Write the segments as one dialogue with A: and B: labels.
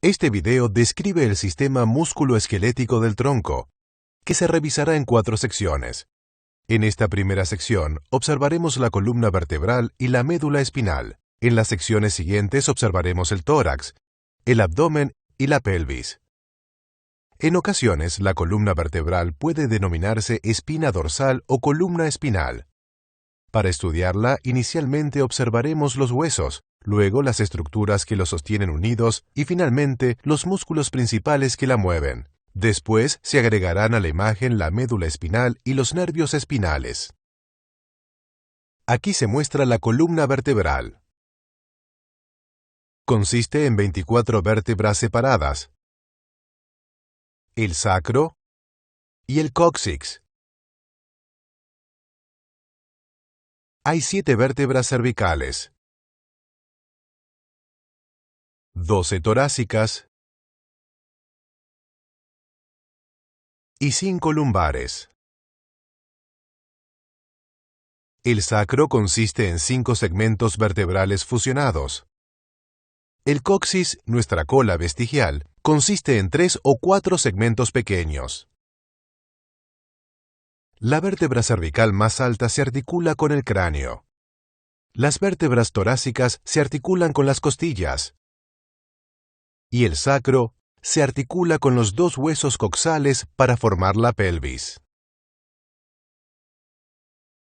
A: Este video describe el sistema músculo-esquelético del tronco, que se revisará en 4 secciones. En esta primera sección observaremos la columna vertebral y la médula espinal. En las secciones siguientes observaremos el tórax, el abdomen y la pelvis. En ocasiones, la columna vertebral puede denominarse espina dorsal o columna espinal. Para estudiarla, inicialmente observaremos los huesos, luego las estructuras que los sostienen unidos y finalmente los músculos principales que la mueven. Después se agregarán a la imagen la médula espinal y los nervios espinales. Aquí se muestra la columna vertebral. Consiste en 24 vértebras separadas, el sacro y el cóccix. Hay 7 vértebras cervicales, 12 torácicas y 5 lumbares. El sacro consiste en 5 segmentos vertebrales fusionados. El coxis, nuestra cola vestigial, consiste en 3 o 4 segmentos pequeños. La vértebra cervical más alta se articula con el cráneo. Las vértebras torácicas se articulan con las costillas. Y el sacro se articula con los 2 huesos coxales para formar la pelvis.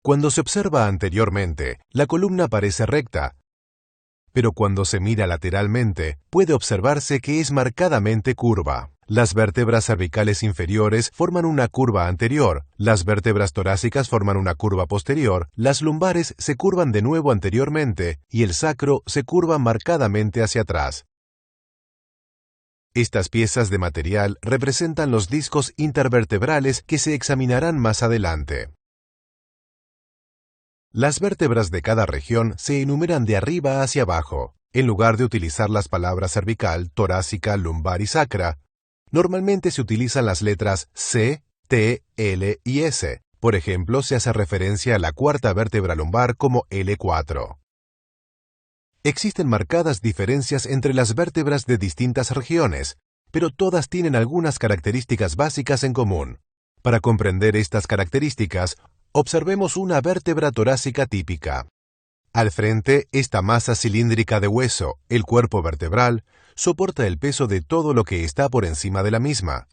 A: Cuando se observa anteriormente, la columna parece recta, pero cuando se mira lateralmente, puede observarse que es marcadamente curva. Las vértebras cervicales inferiores forman una curva anterior, las vértebras torácicas forman una curva posterior, las lumbares se curvan de nuevo anteriormente y el sacro se curva marcadamente hacia atrás. Estas piezas de material representan los discos intervertebrales que se examinarán más adelante. Las vértebras de cada región se enumeran de arriba hacia abajo. En lugar de utilizar las palabras cervical, torácica, lumbar y sacra, normalmente se utilizan las letras C, T, L y S. Por ejemplo, se hace referencia a la cuarta vértebra lumbar como L4. Existen marcadas diferencias entre las vértebras de distintas regiones, pero todas tienen algunas características básicas en común. Para comprender estas características, observemos una vértebra torácica típica. Al frente, esta masa cilíndrica de hueso, el cuerpo vertebral, soporta el peso de todo lo que está por encima de la misma.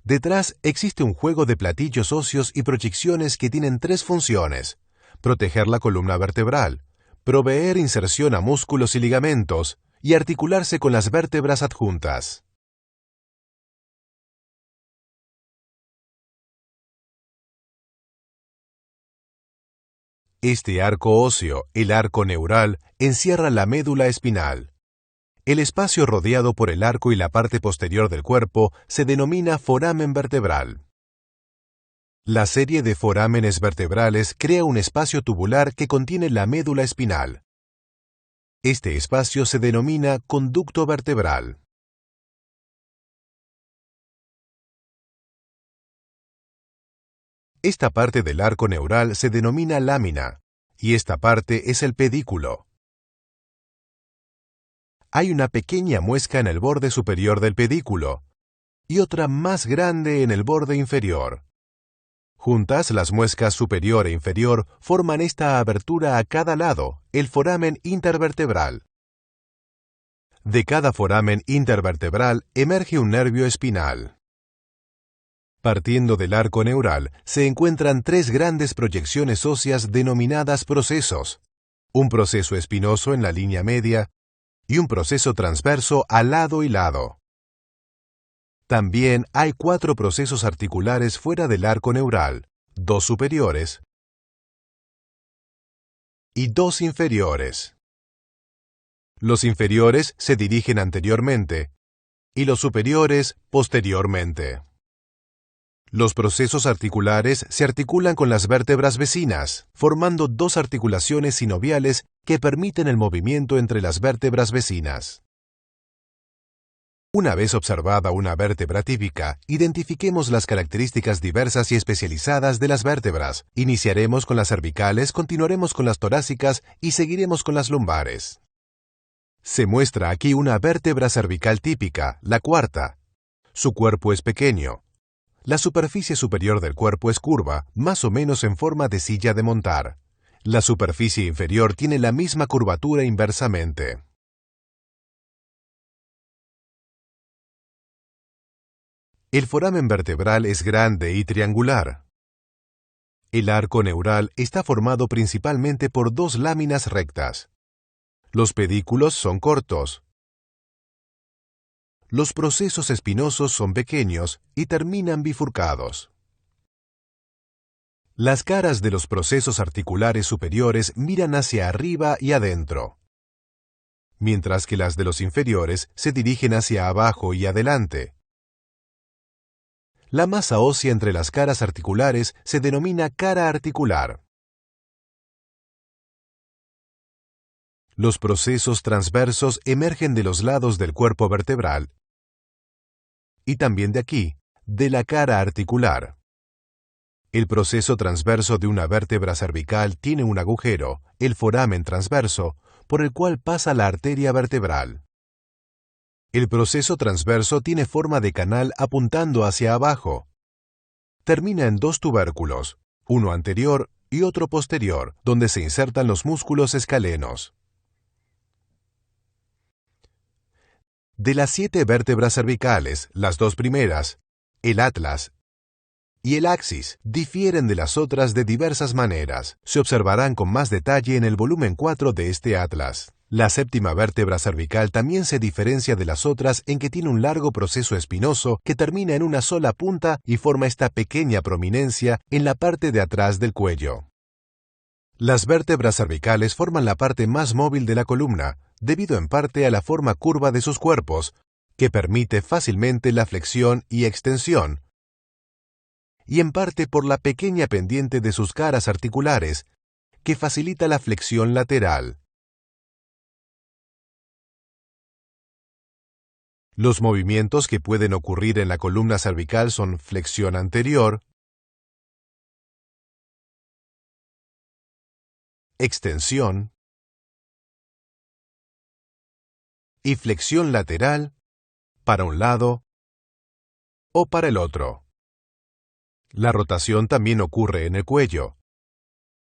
A: Detrás existe un juego de platillos óseos y proyecciones que tienen 3 funciones: proteger la columna vertebral, proveer inserción a músculos y ligamentos, y articularse con las vértebras adjuntas. Este arco óseo, el arco neural, encierra la médula espinal. El espacio rodeado por el arco y la parte posterior del cuerpo se denomina foramen vertebral. La serie de forámenes vertebrales crea un espacio tubular que contiene la médula espinal. Este espacio se denomina conducto vertebral. Esta parte del arco neural se denomina lámina, y esta parte es el pedículo. Hay una pequeña muesca en el borde superior del pedículo, y otra más grande en el borde inferior. Juntas, las muescas superior e inferior forman esta abertura a cada lado, el foramen intervertebral. De cada foramen intervertebral emerge un nervio espinal. Partiendo del arco neural, se encuentran 3 grandes proyecciones óseas denominadas procesos: un proceso espinoso en la línea media y un proceso transverso a lado y lado. También hay 4 procesos articulares fuera del arco neural, 2 superiores y 2 inferiores. Los inferiores se dirigen anteriormente y los superiores posteriormente. Los procesos articulares se articulan con las vértebras vecinas, formando 2 articulaciones sinoviales que permiten el movimiento entre las vértebras vecinas. Una vez observada una vértebra típica, identifiquemos las características diversas y especializadas de las vértebras. Iniciaremos con las cervicales, continuaremos con las torácicas y seguiremos con las lumbares. Se muestra aquí una vértebra cervical típica, la cuarta. Su cuerpo es pequeño. La superficie superior del cuerpo es curva, más o menos en forma de silla de montar. La superficie inferior tiene la misma curvatura inversamente. El foramen vertebral es grande y triangular. El arco neural está formado principalmente por dos láminas rectas. Los pedículos son cortos. Los procesos espinosos son pequeños y terminan bifurcados. Las caras de los procesos articulares superiores miran hacia arriba y adentro, mientras que las de los inferiores se dirigen hacia abajo y adelante. La masa ósea entre las caras articulares se denomina cara articular. Los procesos transversos emergen de los lados del cuerpo vertebral y también de aquí, de la cara articular. El proceso transverso de una vértebra cervical tiene un agujero, el foramen transverso, por el cual pasa la arteria vertebral. El proceso transverso tiene forma de canal apuntando hacia abajo. Termina en dos tubérculos, uno anterior y otro posterior, donde se insertan los músculos escalenos. De las 7 vértebras cervicales, las dos primeras, el atlas y el axis, difieren de las otras de diversas maneras. Se observarán con más detalle en el volumen 4 de este atlas. La séptima vértebra cervical también se diferencia de las otras en que tiene un largo proceso espinoso que termina en una sola punta y forma esta pequeña prominencia en la parte de atrás del cuello. Las vértebras cervicales forman la parte más móvil de la columna, debido en parte a la forma curva de sus cuerpos, que permite fácilmente la flexión y extensión, y en parte por la pequeña pendiente de sus caras articulares, que facilita la flexión lateral. Los movimientos que pueden ocurrir en la columna cervical son flexión anterior, extensión y flexión lateral para un lado o para el otro. La rotación también ocurre en el cuello.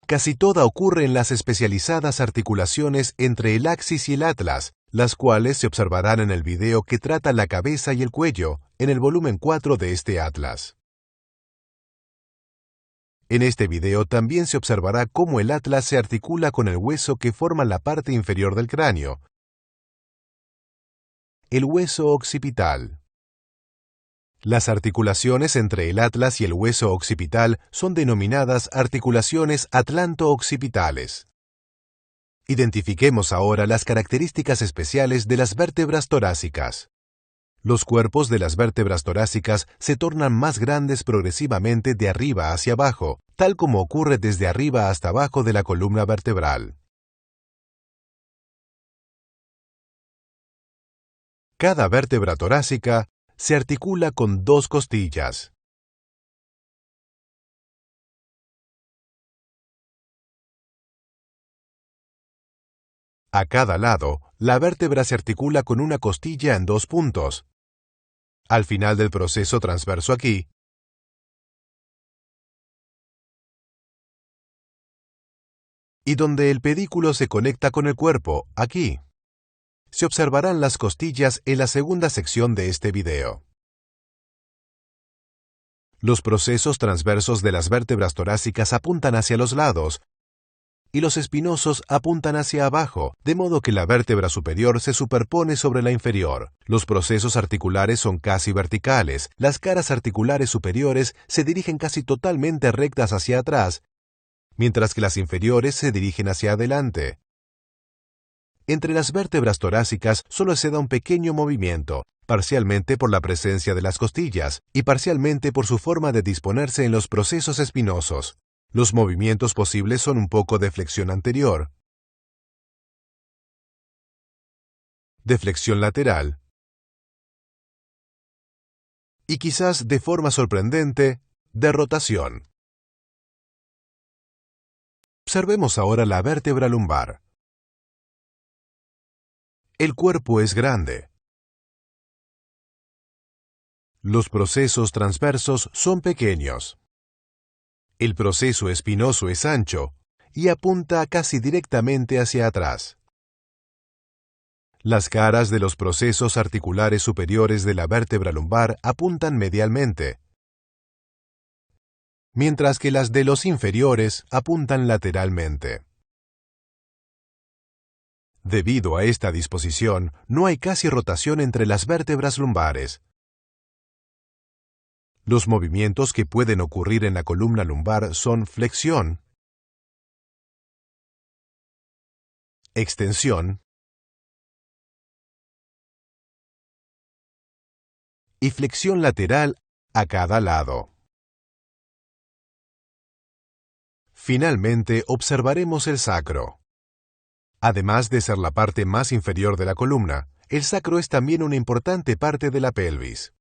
A: Casi toda ocurre en las especializadas articulaciones entre el axis y el atlas, las cuales se observarán en el video que trata la cabeza y el cuello, en el volumen 4 de este atlas. En este video también se observará cómo el atlas se articula con el hueso que forma la parte inferior del cráneo, el hueso occipital. Las articulaciones entre el atlas y el hueso occipital son denominadas articulaciones atlanto-occipitales. Identifiquemos ahora las características especiales de las vértebras torácicas. Los cuerpos de las vértebras torácicas se tornan más grandes progresivamente de arriba hacia abajo, tal como ocurre desde arriba hasta abajo de la columna vertebral. Cada vértebra torácica se articula con dos costillas. A cada lado, la vértebra se articula con una costilla en dos puntos. Al final del proceso transverso aquí, y donde el pedículo se conecta con el cuerpo, aquí. Se observarán las costillas en la segunda sección de este video. Los procesos transversos de las vértebras torácicas apuntan hacia los lados, y los espinosos apuntan hacia abajo, de modo que la vértebra superior se superpone sobre la inferior. Los procesos articulares son casi verticales, las caras articulares superiores se dirigen casi totalmente rectas hacia atrás, mientras que las inferiores se dirigen hacia adelante. Entre las vértebras torácicas solo se da un pequeño movimiento, parcialmente por la presencia de las costillas y parcialmente por su forma de disponerse en los procesos espinosos. Los movimientos posibles son un poco de flexión anterior, de flexión lateral y quizás de forma sorprendente, de rotación. Observemos ahora la vértebra lumbar. El cuerpo es grande. Los procesos transversos son pequeños. El proceso espinoso es ancho y apunta casi directamente hacia atrás. Las caras de los procesos articulares superiores de la vértebra lumbar apuntan medialmente, mientras que las de los inferiores apuntan lateralmente. Debido a esta disposición, no hay casi rotación entre las vértebras lumbares. Los movimientos que pueden ocurrir en la columna lumbar son flexión, extensión y flexión lateral a cada lado. Finalmente, observaremos el sacro. Además de ser la parte más inferior de la columna, el sacro es también una importante parte de la pelvis.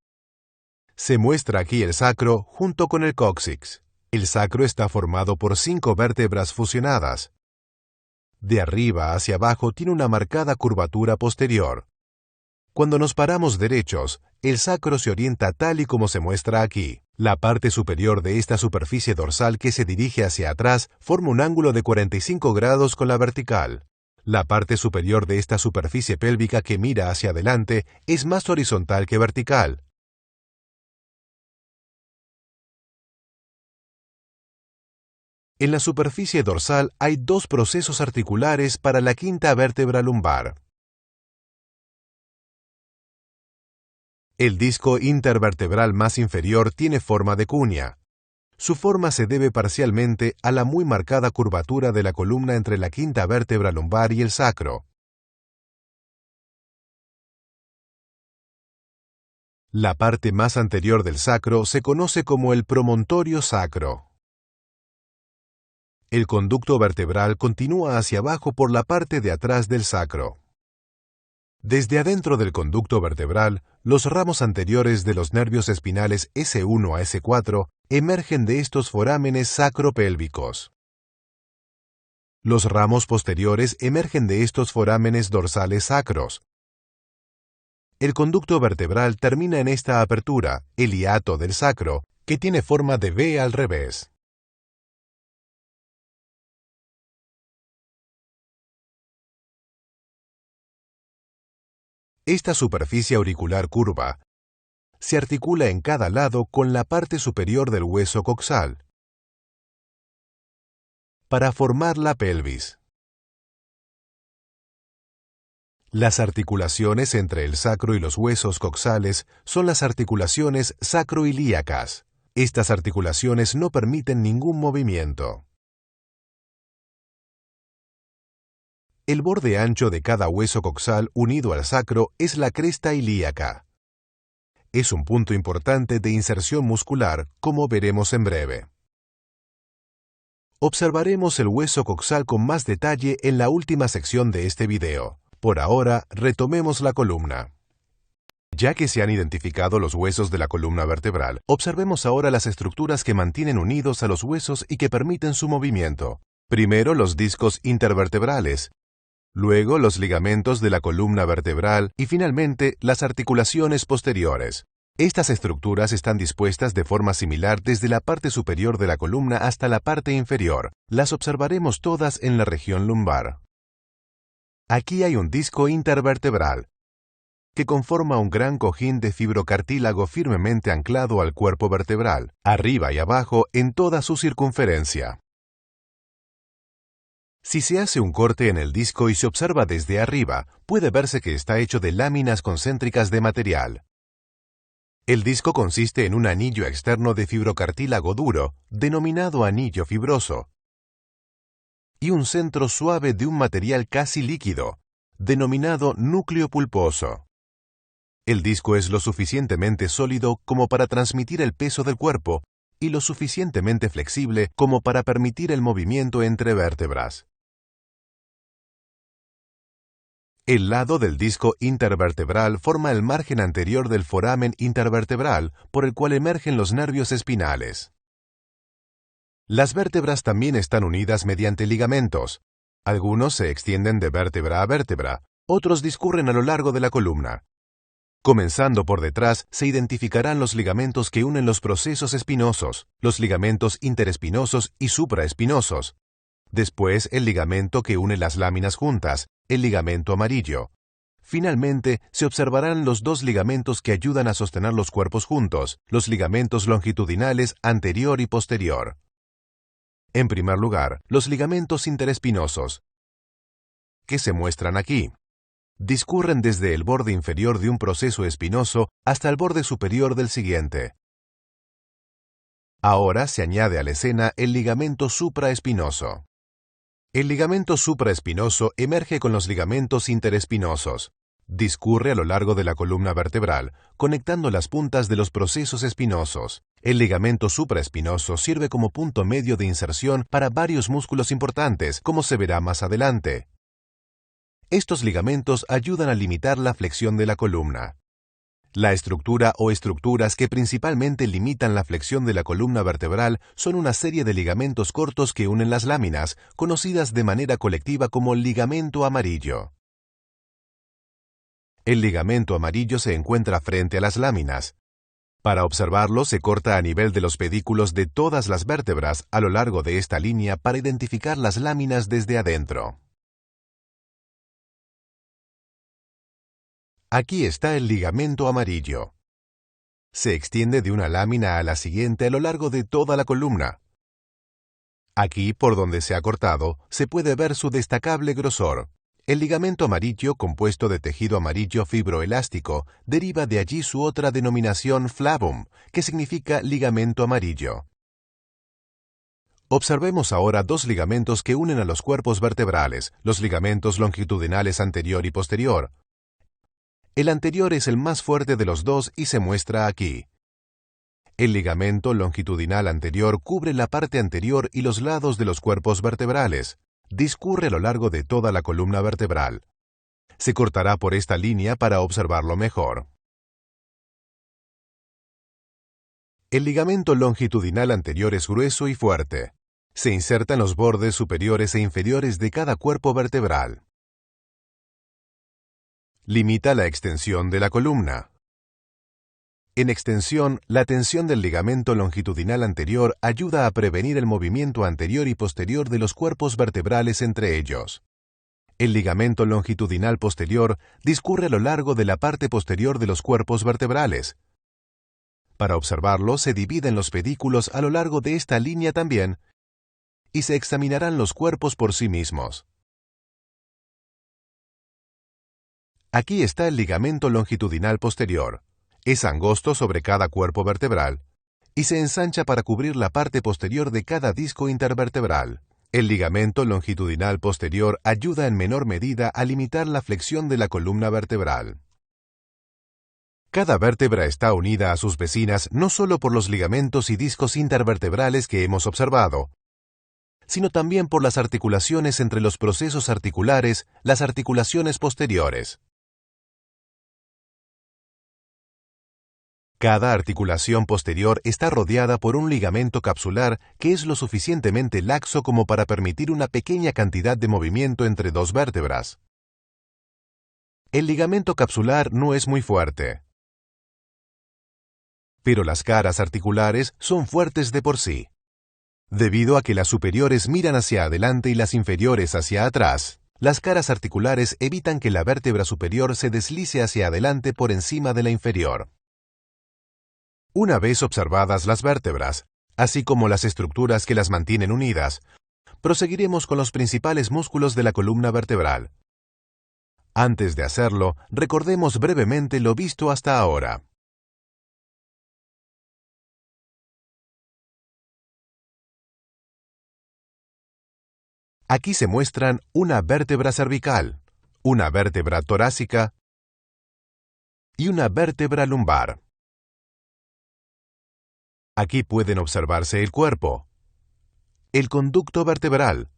A: Se muestra aquí el sacro junto con el cóccix. El sacro está formado por 5 vértebras fusionadas. De arriba hacia abajo tiene una marcada curvatura posterior. Cuando nos paramos derechos, el sacro se orienta tal y como se muestra aquí. La parte superior de esta superficie dorsal que se dirige hacia atrás forma un ángulo de 45 grados con la vertical. La parte superior de esta superficie pélvica que mira hacia adelante es más horizontal que vertical. En la superficie dorsal hay 2 procesos articulares para la quinta vértebra lumbar. El disco intervertebral más inferior tiene forma de cuña. Su forma se debe parcialmente a la muy marcada curvatura de la columna entre la quinta vértebra lumbar y el sacro. La parte más anterior del sacro se conoce como el promontorio sacro. El conducto vertebral continúa hacia abajo por la parte de atrás del sacro. Desde adentro del conducto vertebral, los ramos anteriores de los nervios espinales S1 a S4 emergen de estos forámenes sacropélvicos. Los ramos posteriores emergen de estos forámenes dorsales sacros. El conducto vertebral termina en esta apertura, el hiato del sacro, que tiene forma de V al revés. Esta superficie auricular curva se articula en cada lado con la parte superior del hueso coxal para formar la pelvis. Las articulaciones entre el sacro y los huesos coxales son las articulaciones sacroilíacas. Estas articulaciones no permiten ningún movimiento. El borde ancho de cada hueso coxal unido al sacro es la cresta ilíaca. Es un punto importante de inserción muscular, como veremos en breve. Observaremos el hueso coxal con más detalle en la última sección de este video. Por ahora, retomemos la columna. Ya que se han identificado los huesos de la columna vertebral, observemos ahora las estructuras que mantienen unidos a los huesos y que permiten su movimiento. Primero, los discos intervertebrales, luego los ligamentos de la columna vertebral y finalmente las articulaciones posteriores. Estas estructuras están dispuestas de forma similar desde la parte superior de la columna hasta la parte inferior. Las observaremos todas en la región lumbar. Aquí hay un disco intervertebral, que conforma un gran cojín de fibrocartílago firmemente anclado al cuerpo vertebral, arriba y abajo en toda su circunferencia. Si se hace un corte en el disco y se observa desde arriba, puede verse que está hecho de láminas concéntricas de material. El disco consiste en un anillo externo de fibrocartílago duro, denominado anillo fibroso, y un centro suave de un material casi líquido, denominado núcleo pulposo. El disco es lo suficientemente sólido como para transmitir el peso del cuerpo y lo suficientemente flexible como para permitir el movimiento entre vértebras. El lado del disco intervertebral forma el margen anterior del foramen intervertebral por el cual emergen los nervios espinales. Las vértebras también están unidas mediante ligamentos. Algunos se extienden de vértebra a vértebra, Otros discurren a lo largo de la columna. Comenzando por detrás, se identificarán los ligamentos que unen los procesos espinosos, los ligamentos interespinosos y supraespinosos. Después, el ligamento que une las láminas juntas, el ligamento amarillo. Finalmente, se observarán los dos ligamentos que ayudan a sostener los cuerpos juntos, los ligamentos longitudinales anterior y posterior. En primer lugar, los ligamentos interespinosos, que se muestran aquí. Discurren desde el borde inferior de un proceso espinoso hasta el borde superior del siguiente. Ahora se añade a la escena el ligamento supraespinoso. El ligamento supraespinoso emerge con los ligamentos interespinosos. Discurre a lo largo de la columna vertebral, conectando las puntas de los procesos espinosos. El ligamento supraespinoso sirve como punto medio de inserción para varios músculos importantes, como se verá más adelante. Estos ligamentos ayudan a limitar la flexión de la columna. La estructura o estructuras que principalmente limitan la flexión de la columna vertebral son una serie de ligamentos cortos que unen las láminas, conocidas de manera colectiva como ligamento amarillo. El ligamento amarillo se encuentra frente a las láminas. Para observarlo, se corta a nivel de los pedículos de todas las vértebras a lo largo de esta línea para identificar las láminas desde adentro. Aquí está el ligamento amarillo. Se extiende de una lámina a la siguiente a lo largo de toda la columna. Aquí, por donde se ha cortado, se puede ver su destacable grosor. El ligamento amarillo, compuesto de tejido amarillo fibroelástico, deriva de allí su otra denominación flavum, que significa ligamento amarillo. Observemos ahora dos ligamentos que unen a los cuerpos vertebrales, los ligamentos longitudinales anterior y posterior. El anterior es el más fuerte de los dos y se muestra aquí. El ligamento longitudinal anterior cubre la parte anterior y los lados de los cuerpos vertebrales. Discurre a lo largo de toda la columna vertebral. Se cortará por esta línea para observarlo mejor. El ligamento longitudinal anterior es grueso y fuerte. Se inserta en los bordes superiores e inferiores de cada cuerpo vertebral. Limita la extensión de la columna. En extensión, la tensión del ligamento longitudinal anterior ayuda a prevenir el movimiento anterior y posterior de los cuerpos vertebrales entre ellos. El ligamento longitudinal posterior discurre a lo largo de la parte posterior de los cuerpos vertebrales. Para observarlo, se dividen los pedículos a lo largo de esta línea también, y se examinarán los cuerpos por sí mismos. Aquí está el ligamento longitudinal posterior. Es angosto sobre cada cuerpo vertebral y se ensancha para cubrir la parte posterior de cada disco intervertebral. El ligamento longitudinal posterior ayuda en menor medida a limitar la flexión de la columna vertebral. Cada vértebra está unida a sus vecinas no solo por los ligamentos y discos intervertebrales que hemos observado, sino también por las articulaciones entre los procesos articulares, las articulaciones posteriores. Cada articulación posterior está rodeada por un ligamento capsular que es lo suficientemente laxo como para permitir una pequeña cantidad de movimiento entre dos vértebras. El ligamento capsular no es muy fuerte, pero las caras articulares son fuertes de por sí. Debido a que las superiores miran hacia adelante y las inferiores hacia atrás, las caras articulares evitan que la vértebra superior se deslice hacia adelante por encima de la inferior. Una vez observadas las vértebras, así como las estructuras que las mantienen unidas, proseguiremos con los principales músculos de la columna vertebral. Antes de hacerlo, recordemos brevemente lo visto hasta ahora. Aquí se muestran una vértebra cervical, una vértebra torácica y una vértebra lumbar. Aquí pueden observarse el cuerpo, el conducto vertebral,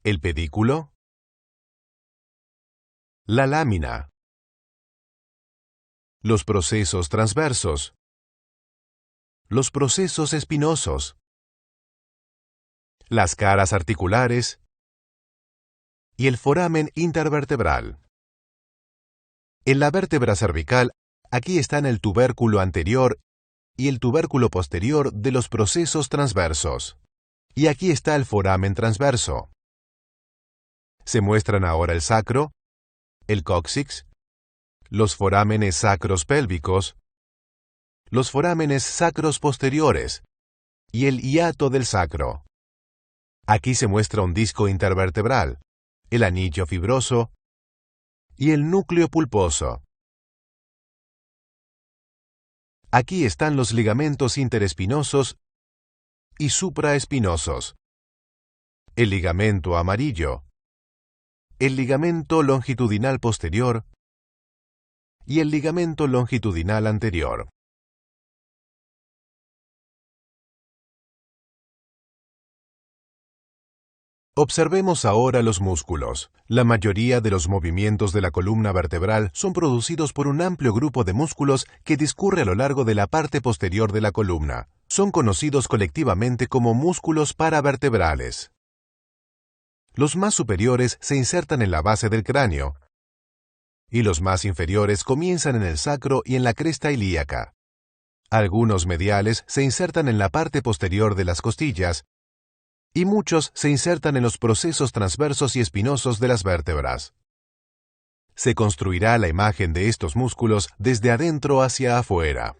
A: el pedículo, la lámina, los procesos transversos, los procesos espinosos, las caras articulares y el foramen intervertebral. En la vértebra cervical, aquí están el tubérculo anterior y el tubérculo posterior de los procesos transversos. Y aquí está el foramen transverso. Se muestran ahora el sacro, el cóccix, los forámenes sacros pélvicos, los forámenes sacros posteriores y el hiato del sacro. Aquí se muestra un disco intervertebral, el anillo fibroso y el núcleo pulposo. Aquí están los ligamentos interespinosos y supraespinosos, el ligamento amarillo, el ligamento longitudinal posterior y el ligamento longitudinal anterior. Observemos ahora los músculos. La mayoría de los movimientos de la columna vertebral son producidos por un amplio grupo de músculos que discurre a lo largo de la parte posterior de la columna. Son conocidos colectivamente como músculos paravertebrales. Los más superiores se insertan en la base del cráneo, y los más inferiores comienzan en el sacro y en la cresta ilíaca. Algunos mediales se insertan en la parte posterior de las costillas, y muchos se insertan en los procesos transversos y espinosos de las vértebras. Se construirá la imagen de estos músculos desde adentro hacia afuera.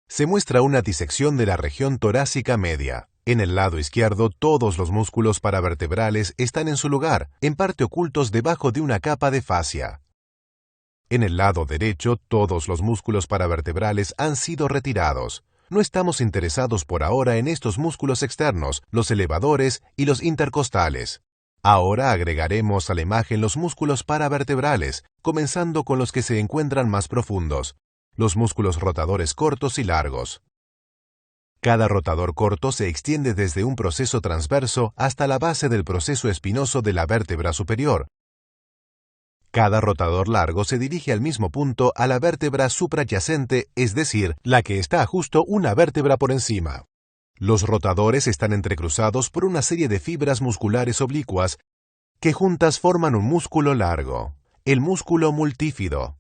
A: Se muestra una disección de la región torácica media. En el lado izquierdo, todos los músculos paravertebrales están en su lugar, en parte ocultos debajo de una capa de fascia. En el lado derecho, todos los músculos paravertebrales han sido retirados. No estamos interesados por ahora en estos músculos externos, los elevadores y los intercostales. Ahora agregaremos a la imagen los músculos paravertebrales, comenzando con los que se encuentran más profundos, los músculos rotadores cortos y largos. Cada rotador corto se extiende desde un proceso transverso hasta la base del proceso espinoso de la vértebra superior. Cada rotador largo se dirige al mismo punto a la vértebra supradyacente, es decir, la que está justo una vértebra por encima. Los rotadores están entrecruzados por una serie de fibras musculares oblicuas que juntas forman un músculo largo, el músculo multífido.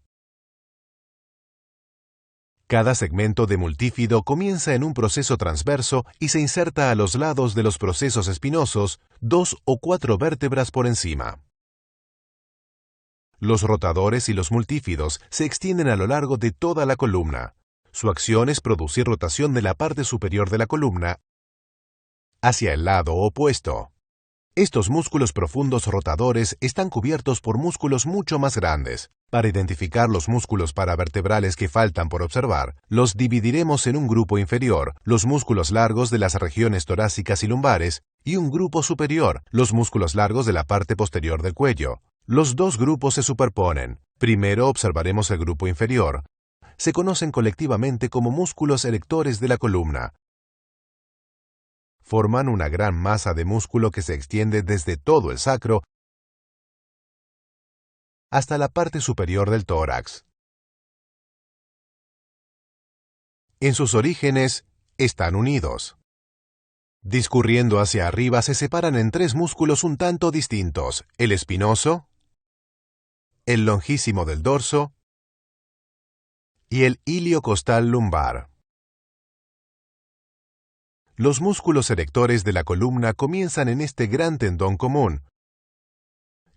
A: Cada segmento de multífido comienza en un proceso transverso y se inserta a los lados de los procesos espinosos, 2 o 4 vértebras por encima. Los rotadores y los multífidos se extienden a lo largo de toda la columna. Su acción es producir rotación de la parte superior de la columna hacia el lado opuesto. Estos músculos profundos rotadores están cubiertos por músculos mucho más grandes. Para identificar los músculos paravertebrales que faltan por observar, los dividiremos en un grupo inferior, los músculos largos de las regiones torácicas y lumbares, y un grupo superior, los músculos largos de la parte posterior del cuello. Los dos grupos se superponen. Primero observaremos el grupo inferior. Se conocen colectivamente como músculos erectores de la columna. Forman una gran masa de músculo que se extiende desde todo el sacro hasta la parte superior del tórax. En sus orígenes, están unidos. Discurriendo hacia arriba se separan en 3 músculos un tanto distintos: el espinoso, el longísimo del dorso y el iliocostal lumbar. Los músculos erectores de la columna comienzan en este gran tendón común,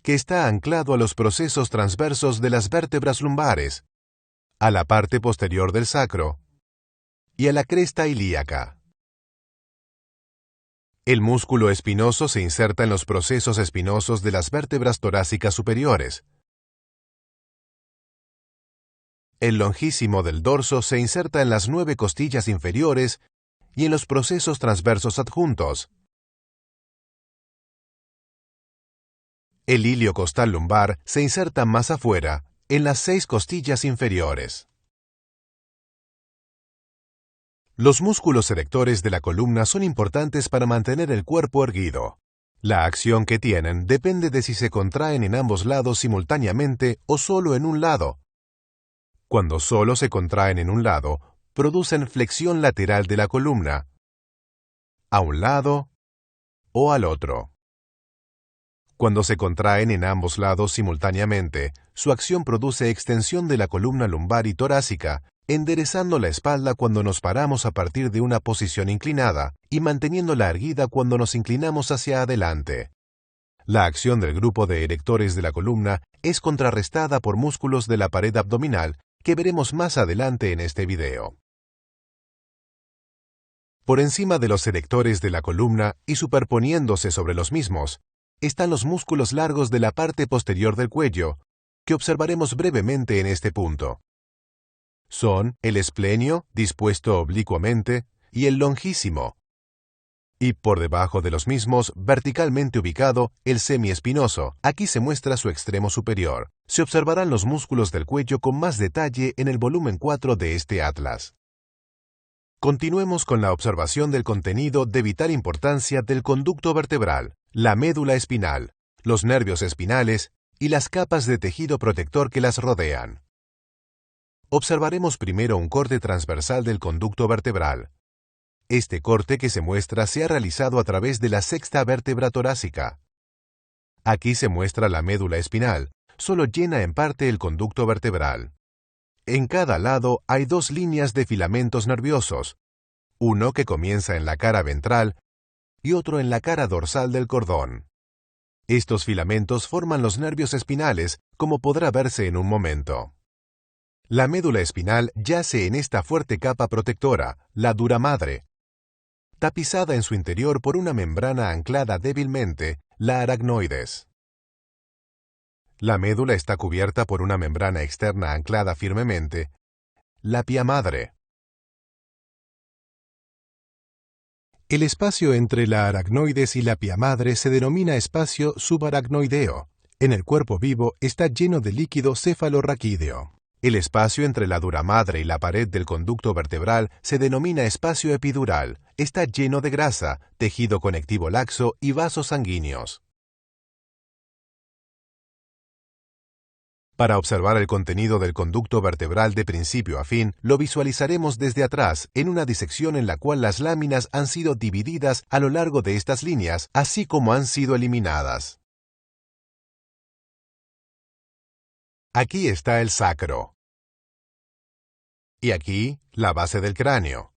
A: que está anclado a los procesos transversos de las vértebras lumbares, a la parte posterior del sacro y a la cresta ilíaca. El músculo espinoso se inserta en los procesos espinosos de las vértebras torácicas superiores. El longísimo del dorso se inserta en las 9 costillas inferiores y en los procesos transversos adjuntos. El iliocostal lumbar se inserta más afuera, en las 6 costillas inferiores. Los músculos erectores de la columna son importantes para mantener el cuerpo erguido. La acción que tienen depende de si se contraen en ambos lados simultáneamente o solo en un lado. Cuando solo se contraen en un lado, producen flexión lateral de la columna, a un lado o al otro. Cuando se contraen en ambos lados simultáneamente, su acción produce extensión de la columna lumbar y torácica, enderezando la espalda cuando nos paramos a partir de una posición inclinada y manteniéndola erguida cuando nos inclinamos hacia adelante. La acción del grupo de erectores de la columna es contrarrestada por músculos de la pared abdominal que veremos más adelante en este video. Por encima de los erectores de la columna y superponiéndose sobre los mismos, están los músculos largos de la parte posterior del cuello, que observaremos brevemente en este punto. Son el esplenio, dispuesto oblicuamente, y el longísimo. Y por debajo de los mismos, verticalmente ubicado, el semiespinoso. Aquí se muestra su extremo superior. Se observarán los músculos del cuello con más detalle en el volumen 4 de este atlas. Continuemos con la observación del contenido de vital importancia del conducto vertebral, la médula espinal, los nervios espinales y las capas de tejido protector que las rodean. Observaremos primero un corte transversal del conducto vertebral. Este corte que se muestra se ha realizado a través de la sexta vértebra torácica. Aquí se muestra la médula espinal, solo llena en parte el conducto vertebral. En cada lado hay dos líneas de filamentos nerviosos, uno que comienza en la cara ventral y otro en la cara dorsal del cordón. Estos filamentos forman los nervios espinales, como podrá verse en un momento. La médula espinal yace en esta fuerte capa protectora, la dura madre, tapizada en su interior por una membrana anclada débilmente, la aracnoides. La médula está cubierta por una membrana externa anclada firmemente, la pia madre. El espacio entre la aracnoides y la pia madre se denomina espacio subaracnoideo. En el cuerpo vivo está lleno de líquido cefalorraquídeo. El espacio entre la dura madre y la pared del conducto vertebral se denomina espacio epidural. Está lleno de grasa, tejido conectivo laxo y vasos sanguíneos. Para observar el contenido del conducto vertebral de principio a fin, lo visualizaremos desde atrás, en una disección en la cual las láminas han sido divididas a lo largo de estas líneas, así como han sido eliminadas. Aquí está el sacro. Y aquí, la base del cráneo.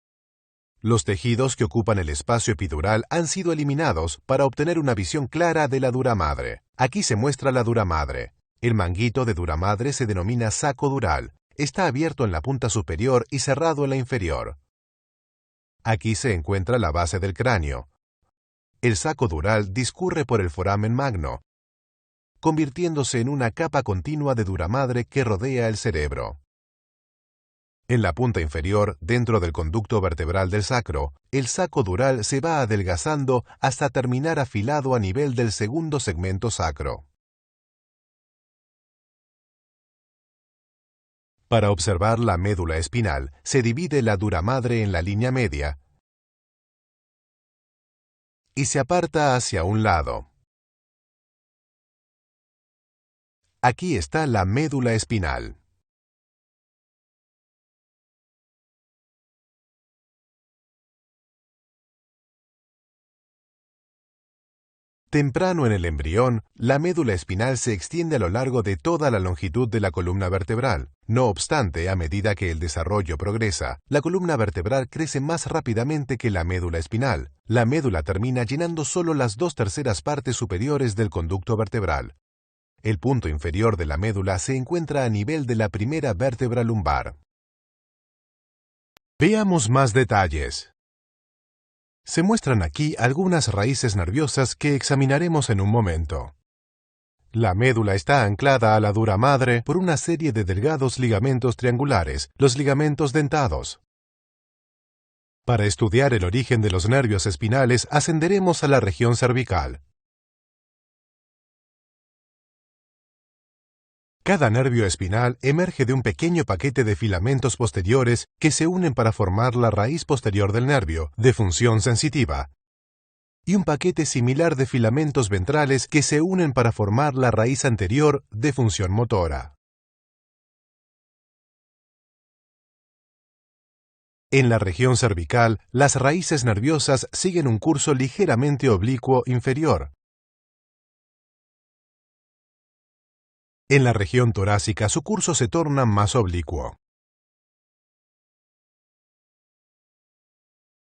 A: Los tejidos que ocupan el espacio epidural han sido eliminados para obtener una visión clara de la dura madre. Aquí se muestra la dura madre. El manguito de dura madre se denomina saco dural. Está abierto en la punta superior y cerrado en la inferior. Aquí se encuentra la base del cráneo. El saco dural discurre por el foramen magno, convirtiéndose en una capa continua de dura madre que rodea el cerebro. En la punta inferior, dentro del conducto vertebral del sacro, el saco dural se va adelgazando hasta terminar afilado a nivel del segundo segmento sacro. Para observar la médula espinal, se divide la dura madre en la línea media y se aparta hacia un lado. Aquí está la médula espinal. Temprano en el embrión, la médula espinal se extiende a lo largo de toda la longitud de la columna vertebral. No obstante, a medida que el desarrollo progresa, la columna vertebral crece más rápidamente que la médula espinal. La médula termina llenando solo las 2/3 partes superiores del conducto vertebral. El punto inferior de la médula se encuentra a nivel de la primera vértebra lumbar. Veamos más detalles. Se muestran aquí algunas raíces nerviosas que examinaremos en un momento. La médula está anclada a la dura madre por una serie de delgados ligamentos triangulares, los ligamentos dentados. Para estudiar el origen de los nervios espinales, ascenderemos a la región cervical. Cada nervio espinal emerge de un pequeño paquete de filamentos posteriores que se unen para formar la raíz posterior del nervio, de función sensitiva, y un paquete similar de filamentos ventrales que se unen para formar la raíz anterior, de función motora. En la región cervical, las raíces nerviosas siguen un curso ligeramente oblicuo inferior. En la región torácica su curso se torna más oblicuo.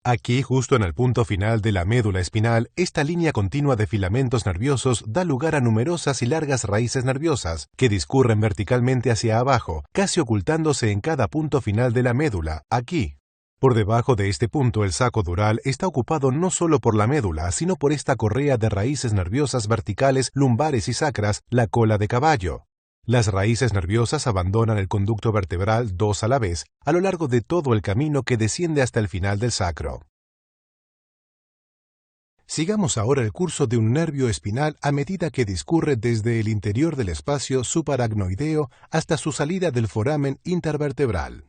A: Aquí, justo en el punto final de la médula espinal, esta línea continua de filamentos nerviosos da lugar a numerosas y largas raíces nerviosas que discurren verticalmente hacia abajo, casi ocultándose en cada punto final de la médula, aquí. Por debajo de este punto el saco dural está ocupado no solo por la médula, sino por esta correa de raíces nerviosas verticales, lumbares y sacras, la cola de caballo. Las raíces nerviosas abandonan el conducto vertebral dos a la vez a lo largo de todo el camino que desciende hasta el final del sacro. Sigamos ahora el curso de un nervio espinal a medida que discurre desde el interior del espacio subaracnoideo hasta su salida del foramen intervertebral.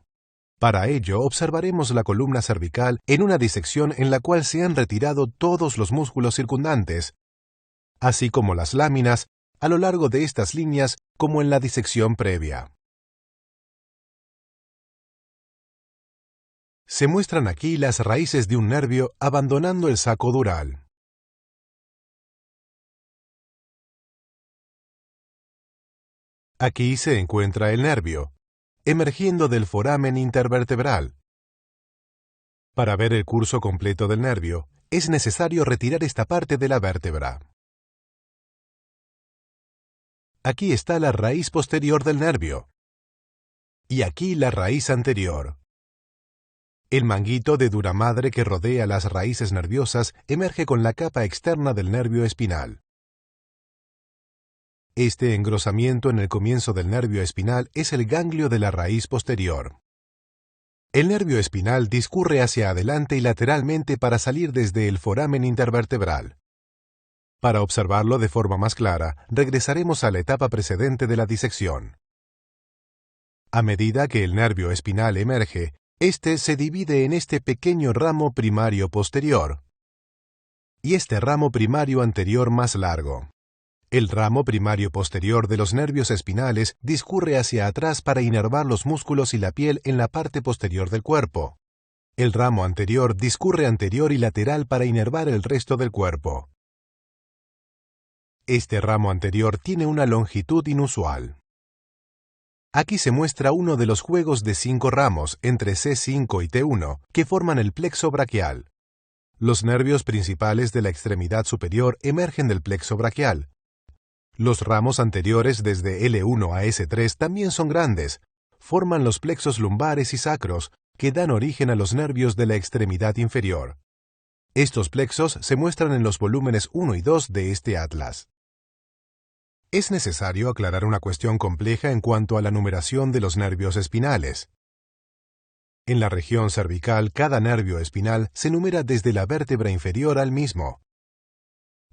A: Para ello, observaremos la columna cervical en una disección en la cual se han retirado todos los músculos circundantes, así como las láminas, a lo largo de estas líneas como en la disección previa. Se muestran aquí las raíces de un nervio abandonando el saco dural. Aquí se encuentra el nervio, emergiendo del foramen intervertebral. Para ver el curso completo del nervio, es necesario retirar esta parte de la vértebra. Aquí está la raíz posterior del nervio. Y aquí la raíz anterior. El manguito de dura madre que rodea las raíces nerviosas emerge con la capa externa del nervio espinal. Este engrosamiento en el comienzo del nervio espinal es el ganglio de la raíz posterior. El nervio espinal discurre hacia adelante y lateralmente para salir desde el foramen intervertebral. Para observarlo de forma más clara, regresaremos a la etapa precedente de la disección. A medida que el nervio espinal emerge, este se divide en este pequeño ramo primario posterior y este ramo primario anterior más largo. El ramo primario posterior de los nervios espinales discurre hacia atrás para inervar los músculos y la piel en la parte posterior del cuerpo. El ramo anterior discurre anterior y lateral para inervar el resto del cuerpo. Este ramo anterior tiene una longitud inusual. Aquí se muestra uno de los juegos de 5 ramos entre C5 y T1 que forman el plexo braquial. Los nervios principales de la extremidad superior emergen del plexo braquial. Los ramos anteriores desde L1 a S3 también son grandes, forman los plexos lumbares y sacros, que dan origen a los nervios de la extremidad inferior. Estos plexos se muestran en los volúmenes 1 y 2 de este atlas. Es necesario aclarar una cuestión compleja en cuanto a la numeración de los nervios espinales. En la región cervical, cada nervio espinal se numera desde la vértebra inferior al mismo.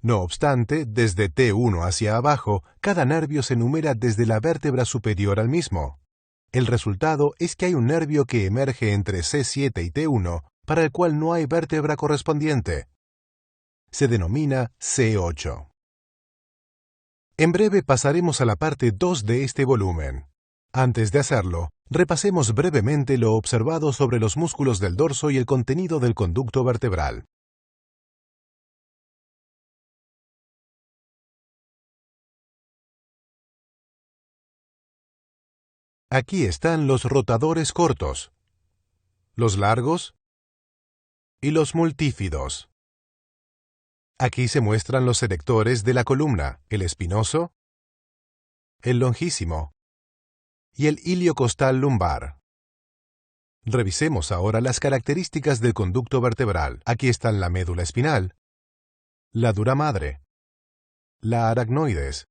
A: No obstante, desde T1 hacia abajo, cada nervio se numera desde la vértebra superior al mismo. El resultado es que hay un nervio que emerge entre C7 y T1, para el cual no hay vértebra correspondiente. Se denomina C8. En breve pasaremos a la parte 2 de este volumen. Antes de hacerlo, repasemos brevemente lo observado sobre los músculos del dorso y el contenido del conducto vertebral. Aquí están los rotadores cortos, los largos y los multífidos. Aquí se muestran los erectores de la columna, el espinoso, el longísimo y el iliocostal lumbar. Revisemos ahora las características del conducto vertebral. Aquí están la médula espinal, la dura madre, la aracnoides,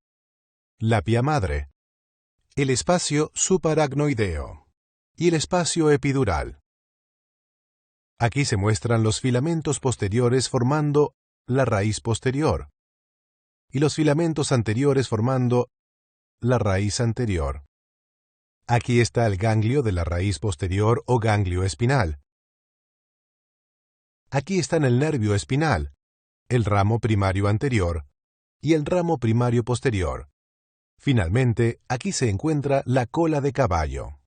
A: la pia madre, el espacio subaracnoideo y el espacio epidural. Aquí se muestran los filamentos posteriores formando la raíz posterior y los filamentos anteriores formando la raíz anterior. Aquí está el ganglio de la raíz posterior o ganglio espinal. Aquí están el nervio espinal, el ramo primario anterior y el ramo primario posterior. Finalmente, aquí se encuentra la cola de caballo.